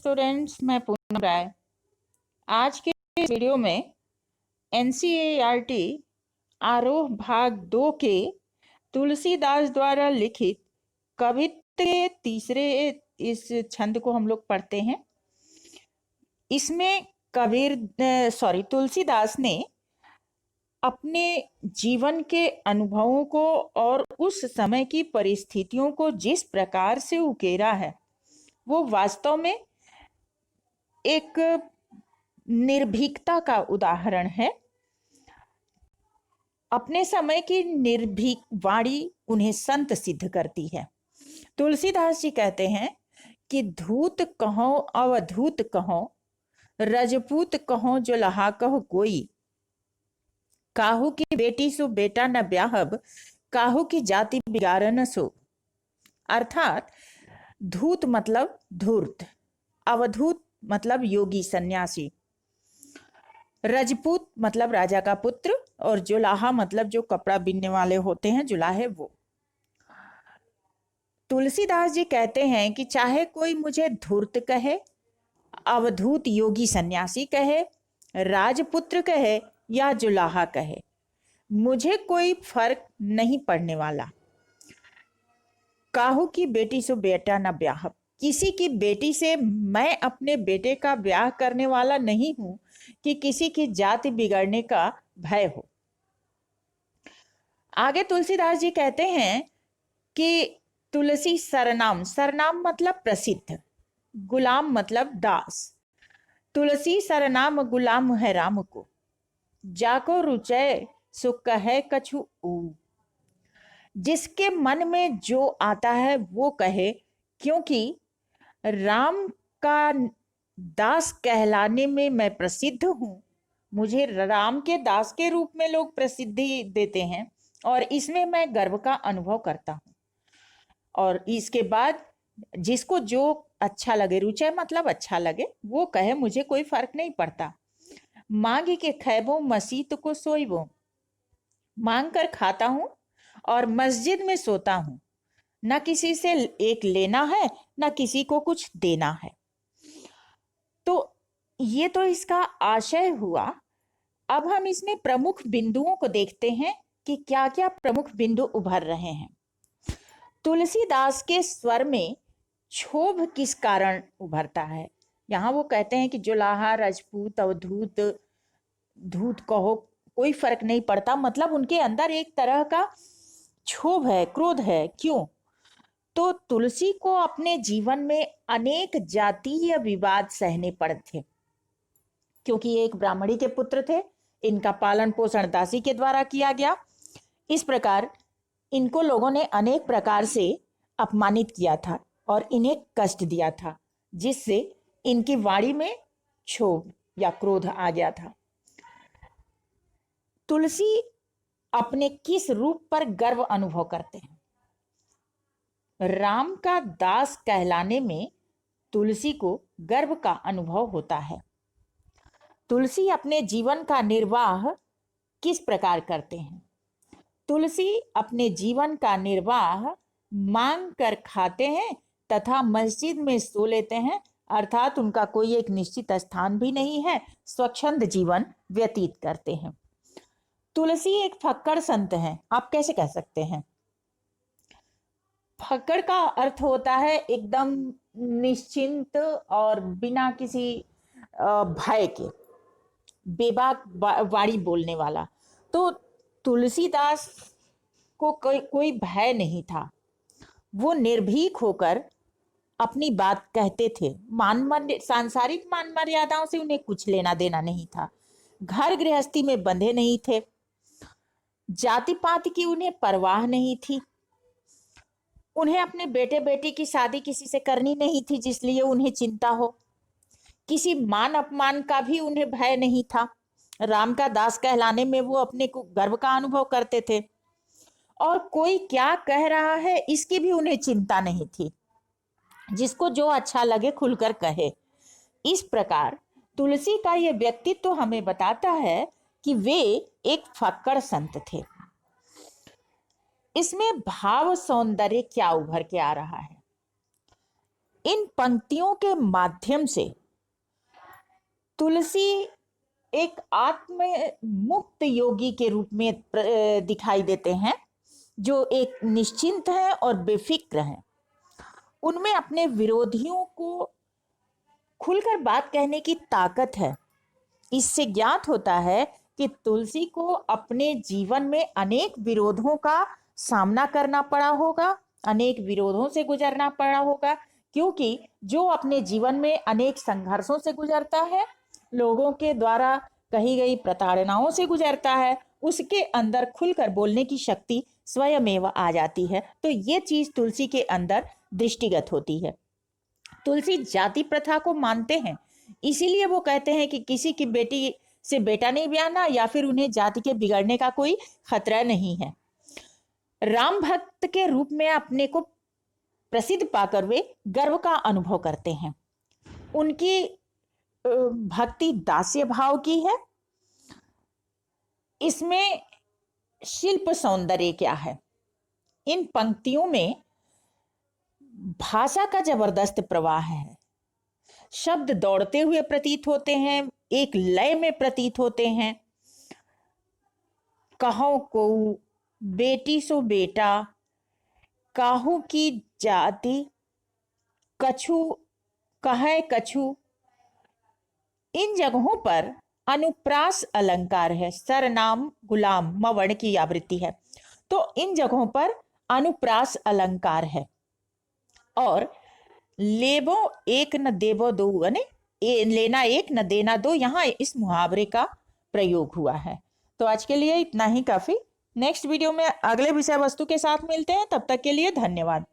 Students, मैं पूनम राय। आज के इस वीडियो में एनसीईआरटी आरोह भाग 2 के तुलसीदास द्वारा लिखित कवित्त के तीसरे इस छंद को हम लोग पढ़ते हैं। इसमें तुलसीदास ने अपने जीवन के अनुभवों को और उस समय की परिस्थितियों को जिस प्रकार से उकेरा है वो वास्तव में एक निर्भीकता का उदाहरण है। अपने समय की निर्भीक वाणी उन्हें संत सिद्ध करती है। तुलसीदास जी कहते हैं कि धूत कहो अवधूत कहो, रजपूत कहो जो लहा कहो कोई, काहू की बेटी सो बेटा न ब्याहब, काहू की जाति बिगाड़ न सो। अर्थात धूत मतलब धूर्त, अवधूत मतलब योगी सन्यासी, रजपूत मतलब राजा का पुत्र, और जुलाहा मतलब जो कपड़ा बीनने वाले होते हैं, जुलाहे वो। तुलसीदास जी कहते हैं कि चाहे कोई मुझे धूर्त कहे, अवधूत योगी सन्यासी कहे, राजपुत्र कहे या जुलाहा कहे, मुझे कोई फर्क नहीं पड़ने वाला। काहू की बेटी से बेटा न ब्याह, किसी की बेटी से मैं अपने बेटे का ब्याह करने वाला नहीं हूं कि किसी की जाति बिगड़ने का भय हो। आगे तुलसीदास जी कहते हैं कि तुलसी सरनाम, सरनाम मतलब प्रसिद्ध, गुलाम मतलब दास। तुलसी सरनाम गुलाम है राम को, जाको रुचय सो कहे कछु ऊ। जिसके मन में जो आता है वो कहे, क्योंकि राम का दास कहलाने में मैं प्रसिद्ध हूं। मुझे राम के दास के रूप में लोग प्रसिद्धि देते हैं और इसमें मैं गर्व का अनुभव करता हूं। और इसके बाद जिसको जो अच्छा लगे, रुचय मतलब अच्छा लगे, वो कहे, मुझे कोई फर्क नहीं पड़ता। मांगी के खैबो मसीत को सोईबो, मांग कर खाता हूं और मस्जिद में सोता हूं। न किसी से एक लेना है न किसी को कुछ देना है। तो ये तो इसका आशय हुआ। अब हम इसमें प्रमुख बिंदुओं को देखते हैं कि क्या क्या प्रमुख बिंदु उभर रहे हैं। तुलसीदास के स्वर में क्षोभ किस कारण उभरता है। यहाँ वो कहते हैं कि जुलाहा, राजपूत, अवधूत, धूत कहो, कोई फर्क नहीं पड़ता। मतलब उनके अंदर एक तरह का क्षोभ है, क्रोध है। क्यों? तो तुलसी को अपने जीवन में अनेक जातीय विवाद सहने पड़े थे, क्योंकि एक ब्राह्मणी के पुत्र थे, इनका पालन पोषण दासी के द्वारा किया गया। इस प्रकार इनको लोगों ने अनेक प्रकार से अपमानित किया था और इन्हें कष्ट दिया था, जिससे इनकी वाणी में क्षोभ या क्रोध आ गया था। तुलसी अपने किस रूप पर गर्व अनुभव करते हैं? राम का दास कहलाने में तुलसी को गर्व का अनुभव होता है। तुलसी अपने जीवन का निर्वाह किस प्रकार करते हैं? तुलसी अपने जीवन का निर्वाह मांग कर खाते हैं तथा मस्जिद में सो लेते हैं। अर्थात उनका कोई एक निश्चित स्थान भी नहीं है, स्वच्छंद जीवन व्यतीत करते हैं। तुलसी एक फक्कड़ संत हैं। आप कैसे कह सकते हैं? फक्कड़ का अर्थ होता है एकदम निश्चिंत और बिना किसी भय के, बेबाक वाणी बोलने वाला। तो तुलसीदास को कोई भय नहीं था। वो निर्भीक होकर अपनी बात कहते थे। सांसारिक मान मर्यादाओं से उन्हें कुछ लेना देना नहीं था। घर गृहस्थी में बंधे नहीं थे। जाति पात की उन्हें परवाह नहीं थी। उन्हें अपने बेटे बेटी की शादी किसी से करनी नहीं थी जिसलिए उन्हें चिंता हो। किसी मान अपमान का भी उन्हें भय नहीं था। राम का दास कहलाने में वो अपने को गर्व का अनुभव करते थे और कोई क्या कह रहा है इसकी भी उन्हें चिंता नहीं थी। जिसको जो अच्छा लगे खुलकर कहे। इस प्रकार तुलसी का यह व्यक्तित्व तो हमें बताता है कि वे एक फक्कड़ संत थे। इसमें भाव सौंदर्य क्या उभर के आ रहा है? इन पंक्तियों के माध्यम से तुलसी एक आत्म मुक्त योगी के रूप में दिखाई देते हैं, जो एक निश्चिंत है और बेफिक्र हैं। उनमें अपने विरोधियों को खुलकर बात कहने की ताकत है। इससे ज्ञात होता है कि तुलसी को अपने जीवन में अनेक विरोधों का सामना करना पड़ा होगा, अनेक विरोधों से गुजरना पड़ा होगा, क्योंकि जो अपने जीवन में अनेक संघर्षों से गुजरता है, लोगों के द्वारा कही गई प्रताड़नाओं से गुजरता है, उसके अंदर खुलकर बोलने की शक्ति स्वयमेव आ जाती है। तो ये चीज तुलसी के अंदर दृष्टिगत होती है। तुलसी जाति प्रथा को मानते हैं, इसीलिए वो कहते हैं कि किसी की बेटी से बेटा नहीं ब्याहना, या फिर उन्हें जाति के बिगड़ने का कोई खतरा नहीं है। राम भक्त के रूप में अपने को प्रसिद्ध पाकर वे गर्व का अनुभव करते हैं। उनकी भक्ति दास्य भाव की है। इसमें शिल्प सौंदर्य क्या है? इन पंक्तियों में भाषा का जबरदस्त प्रवाह है। शब्द दौड़ते हुए प्रतीत होते हैं, एक लय में प्रतीत होते हैं। कहो को बेटी सो बेटा, काहू की जाति, कछु कहे कछु। इन जगहों पर अनुप्रास अलंकार है। सरनाम गुलाम मवर्ण की आवृत्ति है, तो इन जगहों पर अनुप्रास अलंकार है। और लेबो एक न देबो दो, यानी लेना एक न देना दो, यहाँ इस मुहावरे का प्रयोग हुआ है। तो आज के लिए इतना ही काफी। नेक्स्ट वीडियो में अगले विषय वस्तु के साथ मिलते हैं। तब तक के लिए धन्यवाद।